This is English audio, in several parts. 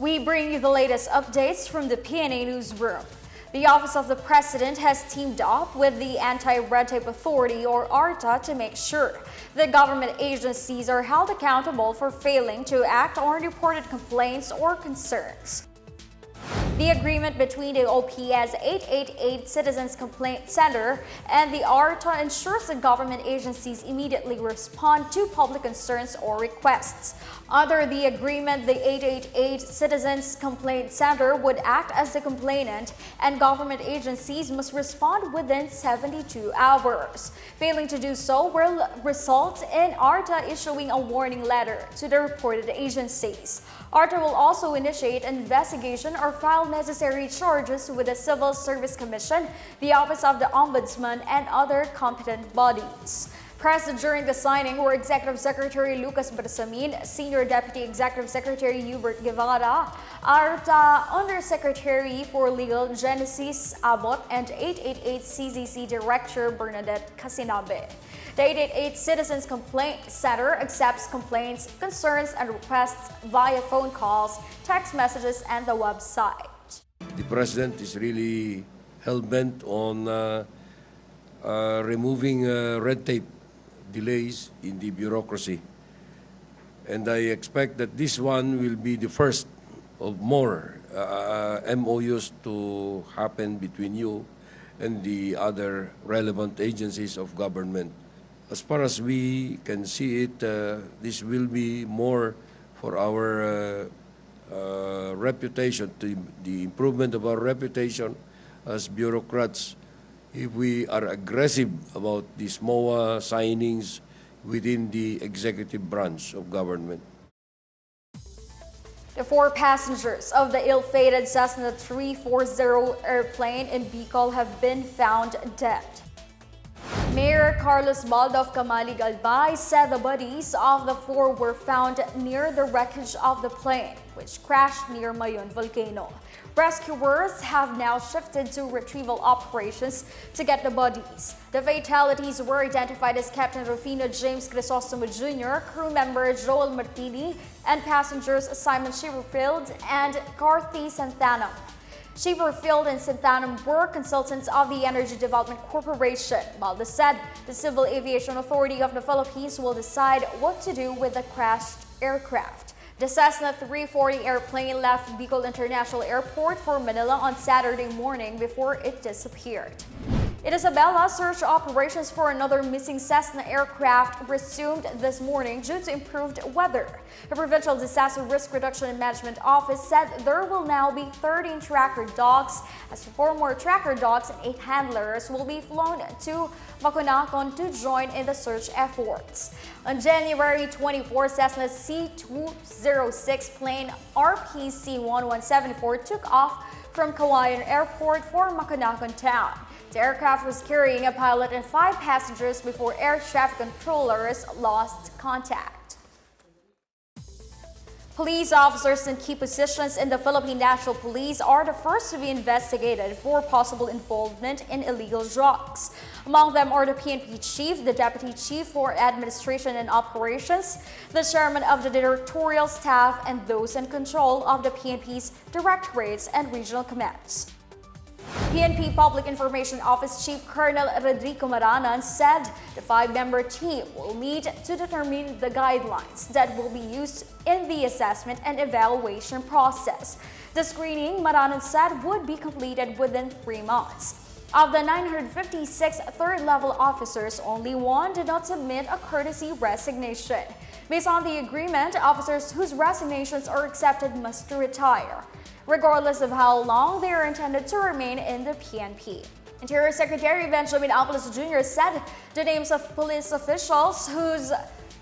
We bring you the latest updates from the Pna Newsroom. The Office of the President has teamed up with the Anti-Red Tape Authority, or ARTA, to make sure that government agencies are held accountable for failing to act on reported complaints or concerns. The agreement between the OPS 888 Citizens Complaint Center and the ARTA ensures that government agencies immediately respond to public concerns or requests. Under the agreement, the 888 Citizens Complaint Center would act as the complainant, and government agencies must respond within 72 hours. Failing to do so will result in ARTA issuing a warning letter to the reported agencies. ARTA will also initiate an investigation or file necessary charges with the Civil Service Commission, the Office of the Ombudsman, and other competent bodies. Present during the signing were Executive Secretary Lucas Bersamin, Senior Deputy Executive Secretary Hubert Guevara, ARTA Undersecretary for Legal Genesis Abot, and 888 CZC Director Bernadette Casinabe. The 888 Citizens Complaint Center accepts complaints, concerns, and requests via phone calls, text messages, and the website. The President is really hell-bent on removing red tape delays in the bureaucracy. And I expect that this one will be the first of more MOUs to happen between you and the other relevant agencies of government. As far as we can see it, this will be more for our reputation, the improvement of our reputation as bureaucrats, if we are aggressive about these MOA signings within the executive branch of government. The 4 passengers of the ill-fated Cessna 340 airplane in Bicol have been found dead. Mayor Carlos Baldo of Camalig Albay said the bodies of the 4 were found near the wreckage of the plane, which crashed near Mayon Volcano. Rescuers have now shifted to retrieval operations to get the bodies. The fatalities were identified as Captain Rufino James Crisostomo Jr., crew member Joel Martini, and passengers Simon Shiverfield and Carthy Santhanam. Shiverfield and Santhanam were consultants of the Energy Development Corporation. Baldo said the Civil Aviation Authority of the Philippines will decide what to do with the crashed aircraft. The Cessna 340 airplane left Bicol International Airport for Manila on Saturday morning before it disappeared. In Isabela, search operations for another missing Cessna aircraft resumed this morning due to improved weather. The Provincial Disaster Risk Reduction and Management Office said there will now be 13 tracker dogs, as 4 more tracker dogs and 8 handlers will be flown to Maconacon to join in the search efforts. On January 24, Cessna C-206 plane RPC-1174 took off from Kawayan Airport for Maconacon town. The aircraft was carrying a pilot and 5 passengers before air traffic controllers lost contact. Police officers in key positions in the Philippine National Police are the first to be investigated for possible involvement in illegal drugs. Among them are the PNP Chief, the Deputy Chief for Administration and Operations, the Chairman of the Directorial Staff, and those in control of the PNP's Directorates and Regional Commands. PNP Public Information Office Chief Colonel Rodrigo Maranan said the 5-member team will meet to determine the guidelines that will be used in the assessment and evaluation process. The screening, Maranan said, would be completed within 3 months. Of the 956 third-level officers, only 1 did not submit a courtesy resignation. Based on the agreement, officers whose resignations are accepted must retire, regardless of how long they are intended to remain in the PNP. Interior Secretary Benjamin Apolos Jr. said the names of police officials whose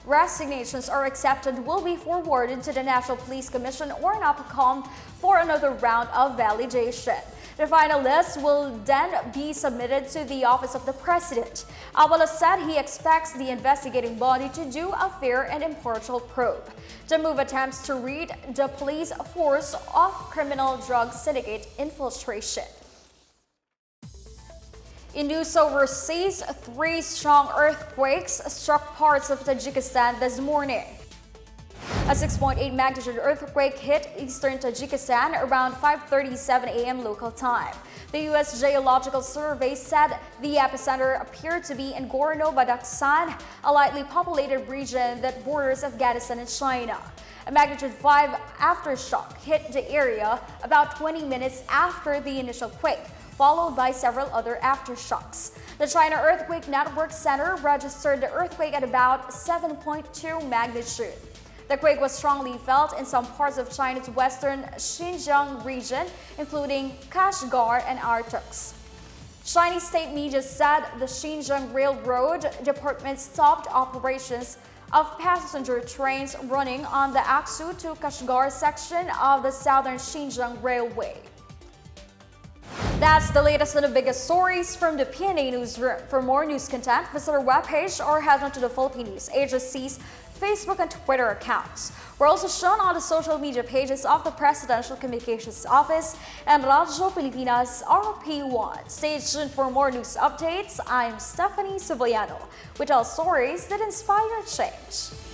resignations are accepted will be forwarded to the National Police Commission or NAPCOM for another round of validation. The final list will then be submitted to the Office of the President. Apolos said he expects the investigating body to do a fair and impartial probe. The move attempts to rid the police force of criminal drug syndicate infiltration. In news overseas, 3 strong earthquakes struck parts of Tajikistan this morning. A 6.8 magnitude earthquake hit eastern Tajikistan around 5:37 a.m. local time. The U.S. Geological Survey said the epicenter appeared to be in Gorno-Badakhshan, a lightly populated region that borders Afghanistan and China. A magnitude 5 aftershock hit the area about 20 minutes after the initial quake, followed by several other aftershocks. The China Earthquake Network Center registered the earthquake at about 7.2 magnitude. The quake was strongly felt in some parts of China's western Xinjiang region, including Kashgar and Arctics. Chinese state media said the Xinjiang Railroad Department stopped operations of passenger trains running on the Aksu to Kashgar section of the southern Xinjiang Railway. That's the latest and the biggest stories from the Pna Newsroom. For more news content, visit our webpage or head on to the Philippine News Agency's Facebook and Twitter accounts. We're also shown on the social media pages of the Presidential Communications Office and Radyo Pilipinas RP1. Stay tuned for more news updates. I'm Stephanie Sevillano. We tell stories that inspire change.